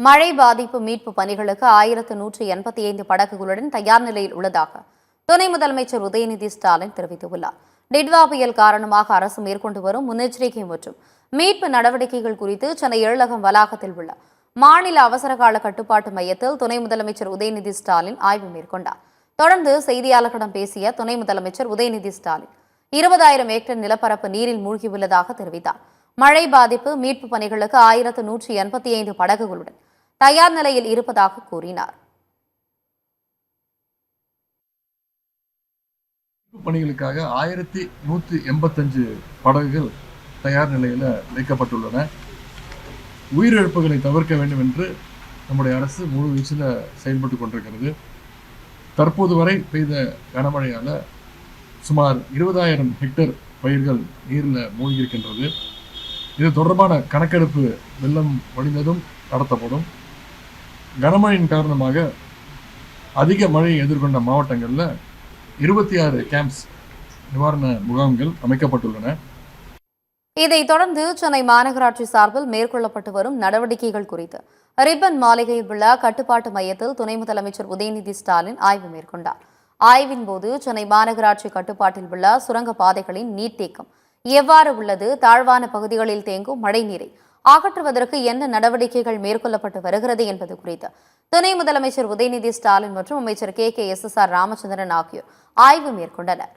மழை பாதிப்பு மீட்பு பணிகளுக்கு 1185 படகுகளுடன் தயார் நிலையில் உள்ளதாக துணை முதலமைச்சர் உதயநிதி ஸ்டாலின் தெரிவித்துள்ளார். டிட்வா புயல் காரணமாக அரசு மேற்கொண்டு வரும் முன்னெச்சரிக்கை மற்றும் மீட்பு நடவடிக்கைகள் குறித்து சென்னை எழிலகம் வளாகத்தில் உள்ள மாநில அவசரகால கட்டுப்பாட்டு மையத்தில் துணை முதலமைச்சர் உதயநிதி ஸ்டாலின் ஆய்வு மேற்கொண்டார். தொடர்ந்து செய்தியாளர்களிடம் பேசிய துணை முதலமைச்சர் உதயநிதி ஸ்டாலின் 20,000 ஏக்கர் நிலப்பரப்பு நீரில் மூழ்கியுள்ளதாக தெரிவித்தார். மழை பாதிப்பு மீட்பு பணிகளுக்கு 1185 படகுகளுடன் தயார் நிலையில் இருப்பதாக கூறினார். பணிகளுக்காக 1185 படகுகள் தயார் நிலையில் வைக்கப்பட்டுள்ளன. உயிரிழப்புகளை தவிர்க்க வேண்டும் என்று நம்முடைய அரசு முழு வீச்சில் செயல்பட்டு கொண்டிருக்கிறது. தற்போது வரை பெய்த கனமழையால் சுமார் 20,000 ஹெக்டேர் பயிர்கள் நீரில் மூழ்கியிருக்கின்றது. இது தொடர்பான கணக்கெடுப்பு வெள்ளம் வடிந்ததும் நடத்தப்படும். கனமழையின் காரணமாக அதிக மழையை எதிர்கொண்ட மாவட்டங்களில் 26 கேம்ப்ஸ் நிவாரண முகாம்கள் அமைக்கப்பட்டுள்ளன. இதைத் தொடர்ந்து சென்னை மாநகராட்சி சார்பில் மேற்கொள்ளப்பட்டு வரும் நடவடிக்கைகள் குறித்து ரிப்பன் மாளிகையில் உள்ள கட்டுப்பாட்டு மையத்தில் துணை முதலமைச்சர் உதயநிதி ஸ்டாலின் ஆய்வு மேற்கொண்டார். ஆய்வின் போது சென்னை மாநகராட்சி கட்டுப்பாட்டில் உள்ள சுரங்க பாதைகளின் நீர்த்தேக்கம் எவ்வாறு உள்ளது, தாழ்வான பகுதிகளில் தேங்கும் மழைநீரை அகற்றுவதற்கு என்ன நடவடிக்கைகள் மேற்கொள்ளப்பட்டு வருகிறது என்பது குறித்து துணை முதலமைச்சர் உதயநிதி ஸ்டாலின் மற்றும் அமைச்சர் KKSSR ராமச்சந்திரன் ஆகியோர் ஆய்வு மேற்கொண்டனர்.